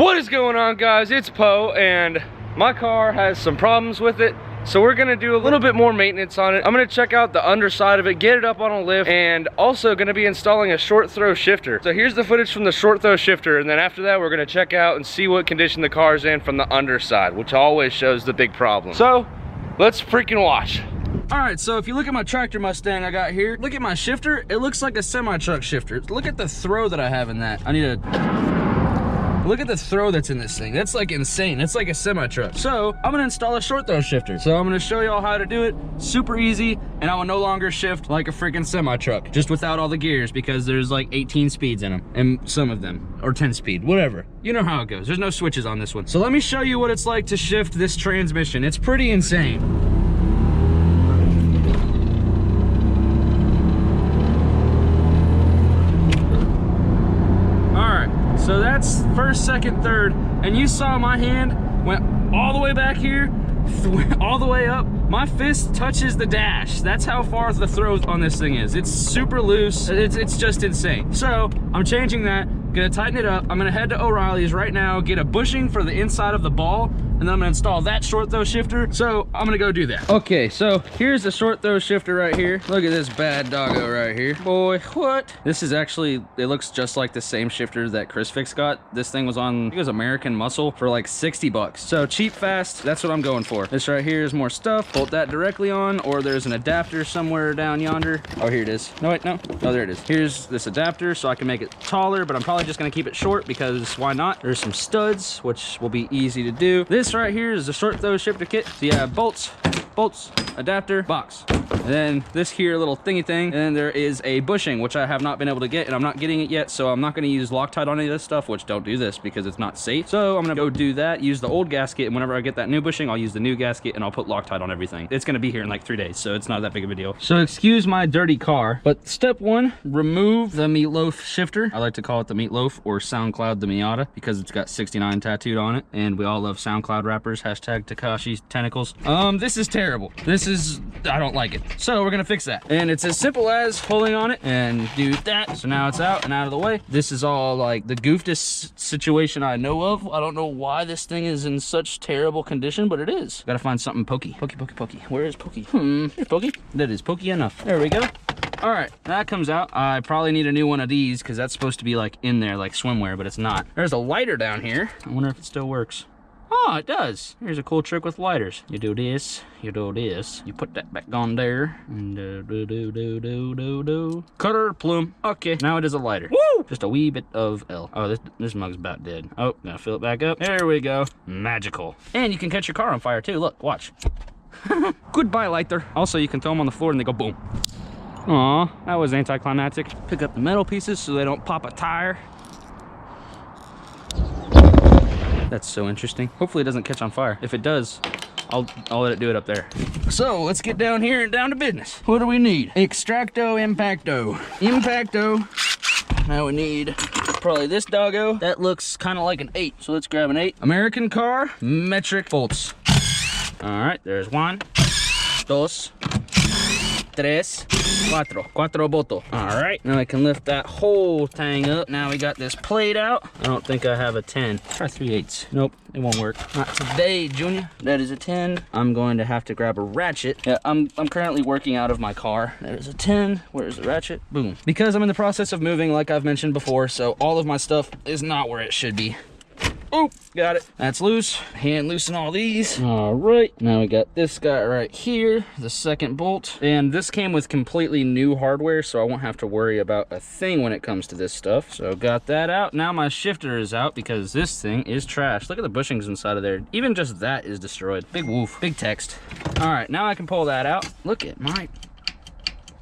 What is going on, guys? It's Poe, and my car has some problems with it. So we're gonna do a little bit more maintenance on it. I'm gonna check out the underside of it, get it up on a lift, and also gonna be installing a short throw shifter. So here's the footage from the short throw shifter, and then after that we're gonna check out and see what condition the car's in from the underside, which always shows the big problem. So let's freaking watch. All right, so if you look at my tractor Mustang I got here, look at my shifter, it looks like a semi-truck shifter. Look at the throw that I have in that. Look at the throw that's in this thing. That's like insane. It's like a semi-truck. So I'm gonna install a short throw shifter. So I'm gonna show y'all how to do it. Super easy, and I will no longer shift like a freaking semi-truck, just without all the gears, because there's like 18 speeds in them, and some of them, or 10 speed, whatever. You know how it goes. There's no switches on this one. So let me show you what it's like to shift this transmission. It's pretty insane. So that's first, second, third, and you saw my hand went all the way back here, all the way up. My fist touches the dash. That's how far the throw on this thing is. It's super loose. It's just insane. So I'm changing that, gonna tighten it up. I'm gonna head to O'Reilly's right now, get a bushing for the inside of the ball, and then I'm gonna install that short throw shifter. So I'm gonna go do that. Okay, so here's the short throw shifter right here. Look at this bad doggo right here. Boy, what? This is actually, it looks just like the same shifter that Chris Fix got. This thing was on, I think it was American Muscle for like 60 bucks. So cheap, fast, that's what I'm going for. This right here is more stuff. Bolt that directly on, or there's an adapter somewhere down yonder. Oh, here it is. No, wait, no. Oh, there it is. Here's this adapter so I can make it taller, but I'm probably just gonna keep it short because why not? There's some studs, which will be easy to do. This right here is a short throw shifter kit. So you have bolts, adapter, box. And then this here little thingy thing, and then there is a bushing, which I have not been able to get, and I'm not getting it yet, so I'm not gonna use Loctite on any of this stuff, which don't do this because it's not safe. So I'm gonna go do that, use the old gasket, and whenever I get that new bushing, I'll use the new gasket and I'll put Loctite on everything. It's gonna be here in like 3 days, so it's not that big of a deal. So excuse my dirty car, but step one, remove the meatloaf shifter. I like to call it the meatloaf, or SoundCloud the Miata, because it's got 69 tattooed on it, and we all love SoundCloud rappers, hashtag Takashi's Tentacles. This is terrible. This is, I don't like it. So we're gonna fix that. And it's as simple as holding on it and do that. So now it's out and out of the way. This is all like the goofiest situation I know of. I don't know why this thing is in such terrible condition, but it is. Gotta find something pokey. Pokey. Where is Pokey? Here's Pokey. That is pokey enough. There we go. All right, that comes out. I probably need a new one of these because that's supposed to be like in there, like swimwear, but it's not. There's a lighter down here. I wonder if it still works. Oh, it does. Here's a cool trick with lighters. You do this, you do this, you put that back on there, and do. Cutter plume. Okay, now it is a lighter. Woo! Just a wee bit of L. Oh, this mug's about dead. Oh, gotta fill it back up. There we go. Magical. And you can catch your car on fire too. Look, watch. Goodbye, lighter. Also, you can throw them on the floor and they go boom. Aw, that was anticlimactic. Pick up the metal pieces so they don't pop a tire. That's so interesting. Hopefully it doesn't catch on fire. If it does, I'll let it do it up there. So let's get down here and down to business. What do we need? Extracto Impacto. Now we need probably this doggo. That looks kind of like an 8, so let's grab an 8. American car, metric bolts. All right, there's 1, 2, 3, 4 boto. All right, now I can lift that whole thing up. Now we got this plate out. I don't think I have a 10. Try 3/8. Nope, it won't work. Not today, Junior. That is a 10. I'm going to have to grab a ratchet. Yeah, I'm currently working out of my car. There's a 10. Where's the ratchet? Boom. Because I'm in the process of moving, like I've mentioned before, so all of my stuff is not where it should be. Oh, got it. That's loose. Hand loosen all these. All right, now we got this guy right here, the second bolt. And this came with completely new hardware, so I won't have to worry about a thing when it comes to this stuff. So got that out. Now my shifter is out because this thing is trash. Look at the bushings inside of there. Even just that is destroyed. Big woof, big text. All right, now I can pull that out. Look at my...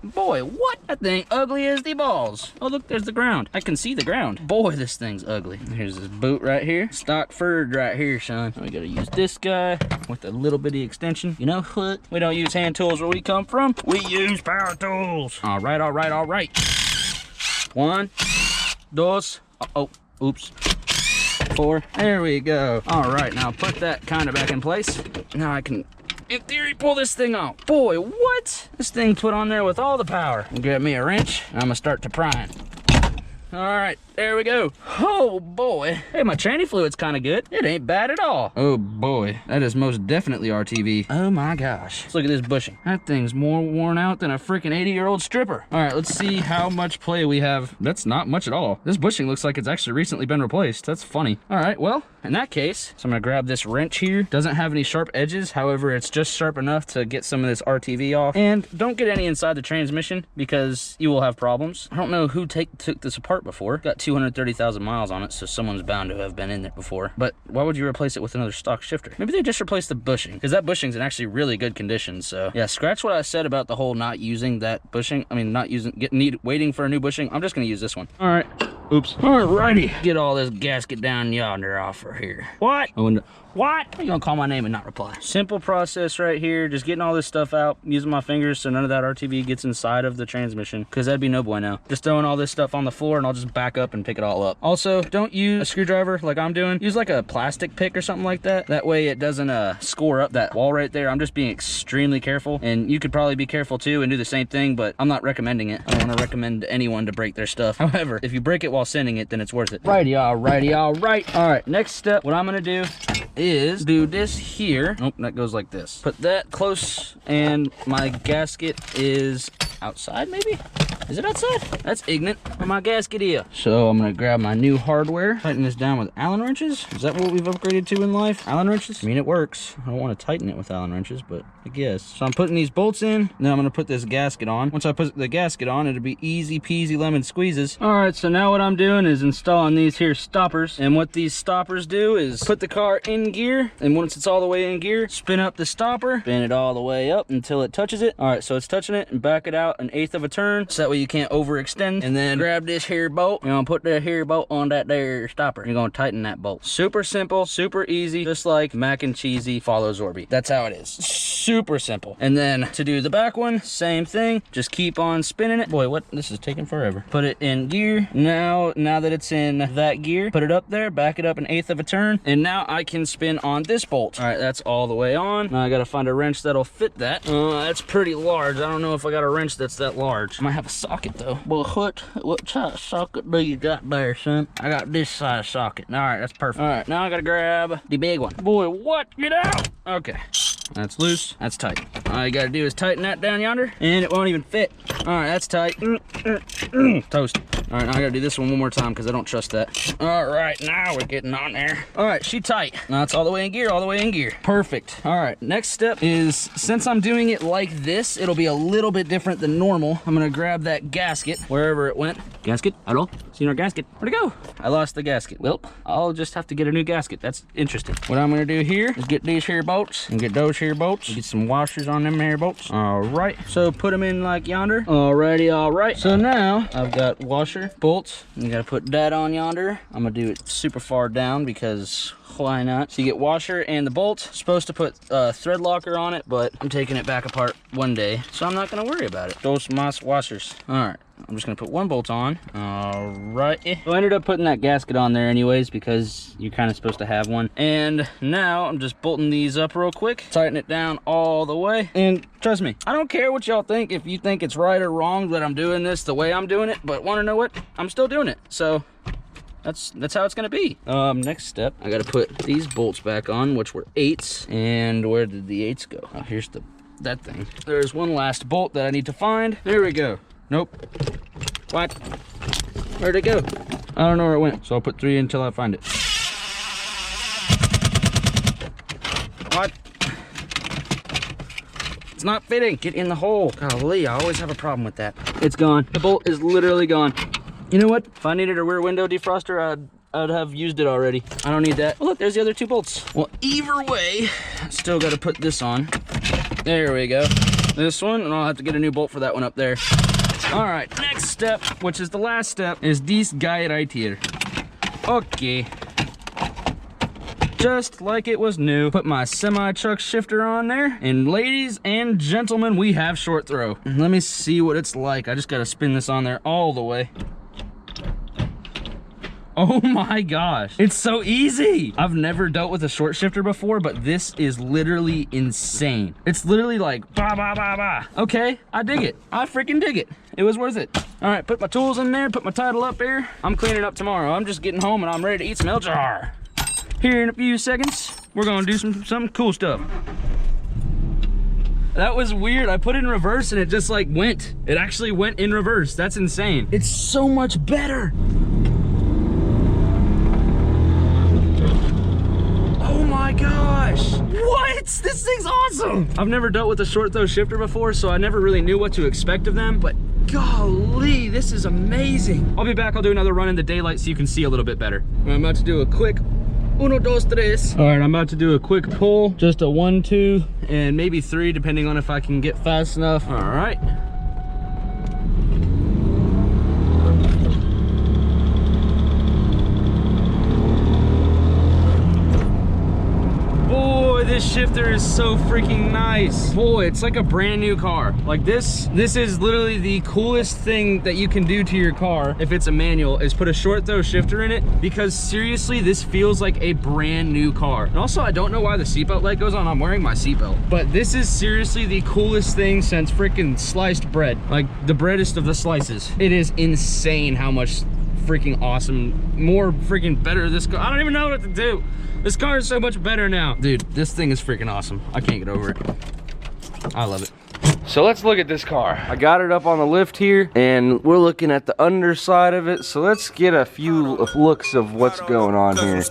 Boy, what? That thing ugly as the balls. Oh, look, there's the ground. I can see the ground. Boy, this thing's ugly. Here's this boot right here. Stock furred right here, son. We gotta use this guy with a little bitty extension. You know what? We don't use hand tools where we come from. We use power tools. All right. 1, 2, oh, oops. 4. There we go. All right, now put that kind of back in place. Now I can, in theory, pull this thing off. Boy, what? This thing put on there with all the power. Grab me a wrench, and I'm gonna start to prime. All right, there we go. Oh boy. Hey, my tranny fluid's kind of good. It ain't bad at all. Oh boy, that is most definitely RTV. Oh my gosh. Let's look at this bushing. That thing's more worn out than a freaking 80-year-old stripper. All right, let's see how much play we have. That's not much at all. This bushing looks like it's actually recently been replaced. That's funny. All right, well, in that case, so I'm gonna grab this wrench here. Doesn't have any sharp edges. However, it's just sharp enough to get some of this RTV off. And don't get any inside the transmission because you will have problems. I don't know who took this apart before. Got 230,000 miles on it, so someone's bound to have been in there before. But why would you replace it with another stock shifter? Maybe they just replaced the bushing, because that bushing's in actually really good condition. So yeah, scratch what I said about the whole not using that bushing. I mean, not using, waiting for a new bushing. I'm just gonna use this one. All right. Oops. Alrighty. Get all this gasket down yonder off for here. What? What? Are you gonna call my name and not reply? Simple process right here. Just getting all this stuff out, using my fingers so none of that RTV gets inside of the transmission, because that'd be no bueno. Just throwing all this stuff on the floor and I'll just back up and pick it all up. Also, don't use a screwdriver like I'm doing. Use like a plastic pick or something like that. That way it doesn't score up that wall right there. I'm just being extremely careful, and you could probably be careful too and do the same thing, but I'm not recommending it. I don't want to recommend anyone to break their stuff. However, if you break it while sending it, then it's worth it. Righty, alrighty, alright. Alright, next step, what I'm gonna do is do this here. Nope, that goes like this. Put that close, and my gasket is outside, maybe? Is it outside? That's ignorant. Where my gasket is. So I'm gonna grab my new hardware, tighten this down with Allen wrenches. Is that what we've upgraded to in life? Allen wrenches? I mean, it works. I don't want to tighten it with Allen wrenches, but I guess. So I'm putting these bolts in, then I'm gonna put this gasket on. Once I put the gasket on, it'll be easy peasy lemon squeezes. All right, so now what I'm doing is installing these here stoppers. And what these stoppers do is put the car in gear, and once it's all the way in gear, spin up the stopper, spin it all the way up until it touches it. All right, so it's touching it, and back it out 1/8 of a turn, so that way you can't overextend. And then grab this here bolt. You're gonna put that here bolt on that there stopper. You're gonna tighten that bolt. Super simple, super easy, just like mac and cheesy follow Zorby. That's how it is. Super simple. And then to do the back one, same thing. Just keep on spinning it. Boy, what? This is taking forever. Put it in gear. Now that it's in that gear, put it up there, back it up 1/8 of a turn, and now I can spin on this bolt. All right, that's all the way on. Now I gotta find a wrench that'll fit that. That's pretty large. I don't know if I got a wrench that's that large. I might have a socket though. Well, what size socket do you got there, son? I got this size socket. All right, that's perfect. All right, now I gotta grab the big one. Boy, what? Get out! Okay, that's loose. That's tight. All you gotta do is tighten that down yonder, and it won't even fit. All right, that's tight. Toast. All right, now I gotta do this one more time because I don't trust that. All right, now we're getting on there. All right, she tight. Now it's all the way in gear, all the way in gear. Perfect. All right, next step is, since I'm doing it like this, it'll be a little bit different than normal. I'm gonna grab that gasket, wherever it went. Gasket? Hello? Seen our gasket? Where'd it go? I lost the gasket. Well, I'll just have to get a new gasket. That's interesting. What I'm gonna do here is get these here bolts and get those here bolts. Get some washers on them here bolts. All right, so put them in like yonder. Alrighty, all right. So now I've got washer, bolts. You gotta put that on yonder. I'm gonna do it super far down because why not? So you get washer and the bolt. Supposed to put thread locker on it, but I'm taking it back apart one day, so I'm not gonna worry about it. Those mas washers. All right. I'm just gonna put one bolt on. All right. So I ended up putting that gasket on there anyways because you're kind of supposed to have one. And now I'm just bolting these up real quick, tighten it down all the way. And trust me, I don't care what y'all think, if you think it's right or wrong that I'm doing this the way I'm doing it, but wanna know what? I'm still doing it. So that's how it's gonna be. Next step, I gotta put these bolts back on, which were 8s. And where did the 8s go? Oh, here's that thing. There's one last bolt that I need to find. There we go. Nope. What? Where'd it go? I don't know where it went, so I'll put 3 until I find it. What? It's not fitting. Get in the hole. Golly, I always have a problem with that. It's gone. The bolt is literally gone. You know what? If I needed a rear window defroster, I'd have used it already. I don't need that. Oh, look, there's the other 2 bolts. Well, either way, still got to put this on. There we go. This one, and I'll have to get a new bolt for that one up there. All right, next step, which is the last step, is this guy right here. Okay. Just like it was new. Put my semi-truck shifter on there, and ladies and gentlemen, we have short throw. Let me see what it's like. I just gotta spin this on there all the way. Oh my gosh. It's so easy. I've never dealt with a short shifter before, but this is literally insane. It's literally like, bah, bah, bah, bah. Okay, I dig it. I freaking dig it. It was worth it. All right, put my tools in there, put my title up here. I'm cleaning up tomorrow. I'm just getting home and I'm ready to eat some El Jar. Here in a few seconds, we're gonna do some cool stuff. That was weird. I put it in reverse and it just like went. It actually went in reverse. That's insane. It's so much better. Oh my gosh. What? This thing's awesome. I've never dealt with a short throw shifter before, so I never really knew what to expect of them, but golly, this is amazing. I'll be back. I'll do another run in the daylight so you can see a little bit better. I'm about to do a quick uno, dos, tres. All right, I'm about to do a quick pull, just a 1, 2, and maybe 3, depending on if I can get fast enough. All right. This shifter is so freaking nice. Boy, it's like a brand new car. Like this is literally the coolest thing that you can do to your car if it's a manual, is put a short throw shifter in it, because seriously, this feels like a brand new car. And also, I don't know why the seatbelt light goes on. I'm wearing my seatbelt. But this is seriously the coolest thing since freaking sliced bread. Like the breadest of the slices. It is insane how much freaking awesome, more freaking better this car. I don't even know what to do. This car is so much better now. Dude, this thing is freaking awesome. I can't get over it. I love it. So let's look at this car. I got it up on the lift here and we're looking at the underside of it. So let's get a few looks of what's going on here.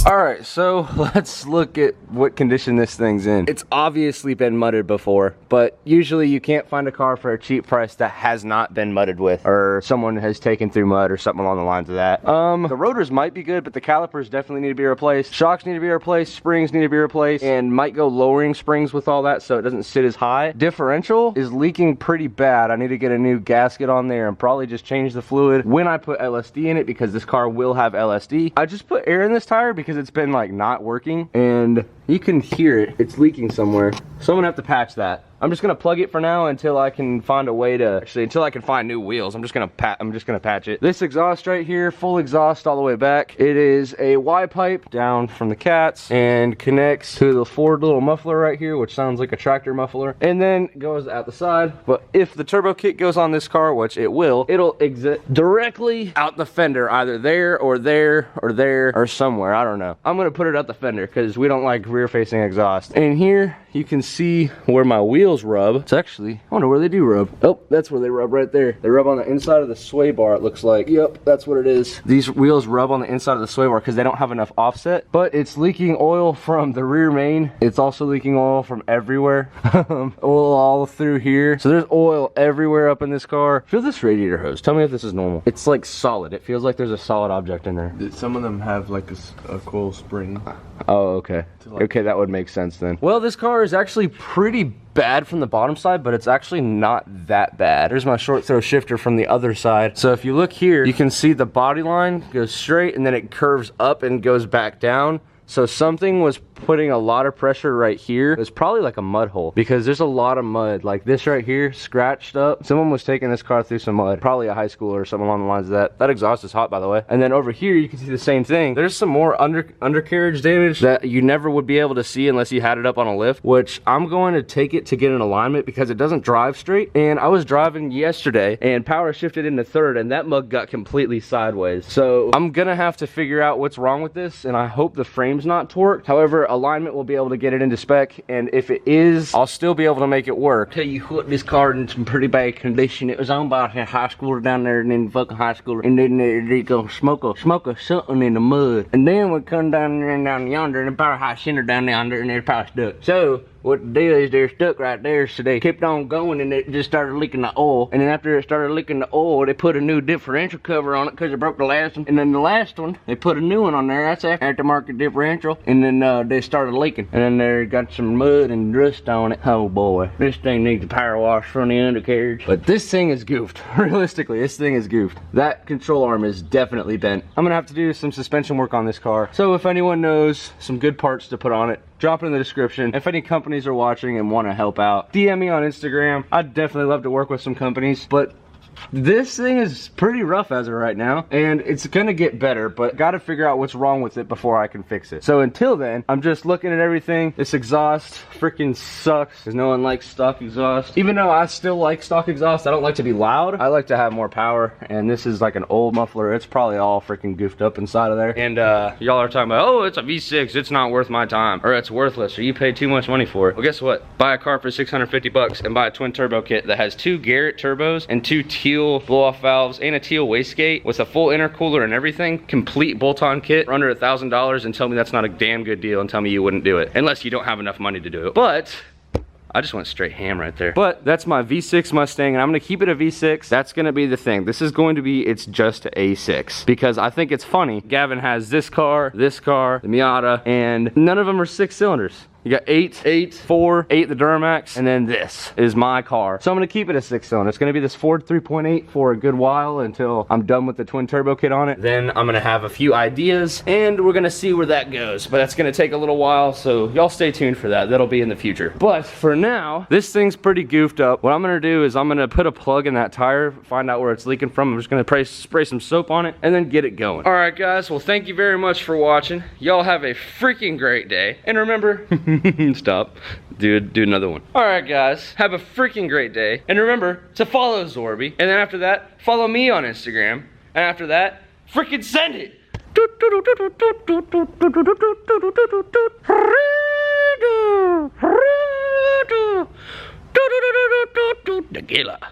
All right, so let's look at what condition this thing's in. It's obviously been mudded before, but usually you can't find a car for a cheap price that has not been mudded with, or someone has taken through mud or something along the lines of that. The rotors might be good, but the calipers definitely need to be replaced. Shocks need to be replaced, springs need to be replaced, and might go lowering springs with all that so it doesn't sit as high. Differential is leaking pretty bad. I need to get a new gasket on there and probably just change the fluid when I put LSD in it, because this car will have LSD. I just put air in this tire because it's been like not working and you can hear it. It's leaking somewhere. So I'm gonna have to patch that. I'm just gonna plug it for now until I can find a way to, actually until I can find new wheels. I'm just gonna patch it. This exhaust right here, full exhaust all the way back. It is a Y pipe down from the cats and connects to the Ford little muffler right here, which sounds like a tractor muffler, and then goes out the side. But if the turbo kit goes on this car, which it will, it'll exit directly out the fender, either there or there or there or somewhere. I don't know. I'm gonna put it out the fender because we don't like rear facing exhaust. And here you can see where my wheels rub. It's actually, I wonder where they do rub. Oh, that's where they rub right there. They rub on the inside of the sway bar, it looks like. Yep, that's what it is. These wheels rub on the inside of the sway bar because they don't have enough offset, but it's leaking oil from the rear main. It's also leaking oil from everywhere. Oil all through here. So there's oil everywhere up in this car. Feel this radiator hose. Tell me if this is normal. It's like solid. It feels like there's a solid object in there. Some of them have like a coil spring. Oh, okay. Okay, that would make sense then. Well, this car is actually pretty bad from the bottom side, but it's actually not that bad. Here's my short throw shifter from the other side. So if you look here, you can see the body line goes straight and then it curves up and goes back down. So something was putting a lot of pressure right here. It's probably like a mud hole because there's a lot of mud. Like this right here, scratched up. Someone was taking this car through some mud. Probably a high schooler or something along the lines of that. That exhaust is hot, by the way. And then over here, you can see the same thing. There's some more undercarriage damage that you never would be able to see unless you had it up on a lift, which I'm going to take it to get an alignment because it doesn't drive straight. And I was driving yesterday and power shifted into third and that mug got completely sideways. So I'm gonna have to figure out what's wrong with this, and I hope the frame's not torqued. However, alignment will be able to get it into spec, and if it is, I'll still be able to make it work. Tell you what, this car in some pretty bad condition. It was owned by a high schooler down there, and then fucking high schooler, and then they go smoke a something in the mud, and then we come down there and down yonder, and the power high center down yonder, and they're power stuck. So what the deal is, they're stuck right there, so they kept on going and it just started leaking the oil. And then after it started leaking the oil, they put a new differential cover on it because it broke the last one. And then the last one, they put a new one on there. That's aftermarket differential. And then they started leaking. And then they got some mud and rust on it. Oh boy, this thing needs a power wash from the undercarriage. But this thing is goofed. Realistically, this thing is goofed. That control arm is definitely bent. I'm gonna have to do some suspension work on this car. So if anyone knows some good parts to put on it, drop it in the description. If any companies are watching and want to help out, DM me on Instagram. I'd definitely love to work with some companies, but This thing is pretty rough as of right now, and it's gonna get better, but gotta figure out what's wrong with it before I can fix it. So until then, I'm just looking at everything. This exhaust freaking sucks, because no one likes stock exhaust. Even though I still like stock exhaust, I don't like to be loud. I like to have more power, and this is like an old muffler. It's probably all freaking goofed up inside of there. And y'all are talking about, oh, it's a V6, it's not worth my time, or it's worthless, or you paid too much money for it. Well, guess what? Buy a car for 650 bucks and buy a twin turbo kit that has 2 Garrett turbos and 2 teal blow-off valves and a teal wastegate with a full intercooler and everything, complete bolt-on kit for under $1,000, and tell me that's not a damn good deal, and tell me you wouldn't do it unless you don't have enough money to do it. But I just went straight ham right there. But that's my V6 Mustang, and I'm gonna keep it a V6. That's gonna be the thing. This is going to be, it's just a 6, because I think it's funny. Gavin has this car, the Miata, and none of them are 6 cylinders. You got 8, 4, 8 the Duramax, and then this is my car. So I'm gonna keep it a 6 cylinder. It's gonna be this Ford 3.8 for a good while until I'm done with the twin turbo kit on it. Then I'm gonna have a few ideas, and we're gonna see where that goes. But that's gonna take a little while, so y'all stay tuned for that. That'll be in the future. But for now, this thing's pretty goofed up. What I'm gonna do is I'm gonna put a plug in that tire, find out where it's leaking from. I'm just gonna spray some soap on it, and then get it going. All right, guys, well, thank you very much for watching. Y'all have a freaking great day. And remember, stop. Do another one. All right, guys. Have a freaking great day. And remember to follow Zorby. And then after that, follow me on Instagram. And after that, freaking send it. Tequila.